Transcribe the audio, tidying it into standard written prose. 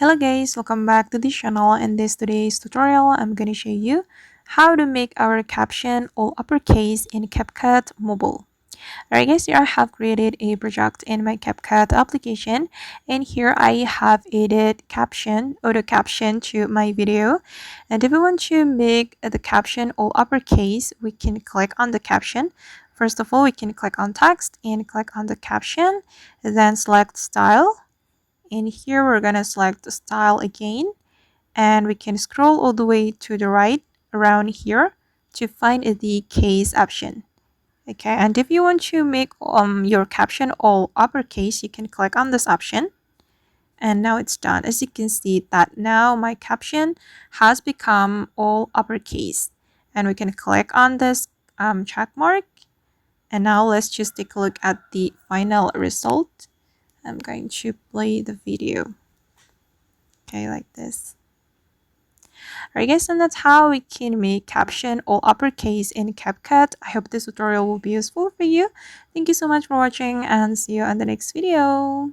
Hello guys, welcome back to the channel. In this today's tutorial, I'm going to show you how to make our caption all uppercase in CapCut mobile. Alright guys, here I have created a project in my CapCut application, and here I have added caption, auto caption to my video. And if we want to make the caption all uppercase, we can click on the caption. First of all, we can click on text and click on the caption, then select style. And here we're gonna select the style again, and we can scroll all the way to the right around here to find the case option. Okay, and if you want to make your caption all uppercase, you can click on this option, and now it's done. As you can see that now my caption has become all uppercase, and we can click on this check mark, and now let's just take a look at the final result. I'm going to play the video. Okay, like this. Alright guys, and that's how we can make caption all uppercase in CapCut. I hope this tutorial will be useful for you. Thank you so much for watching, and see you on the next video.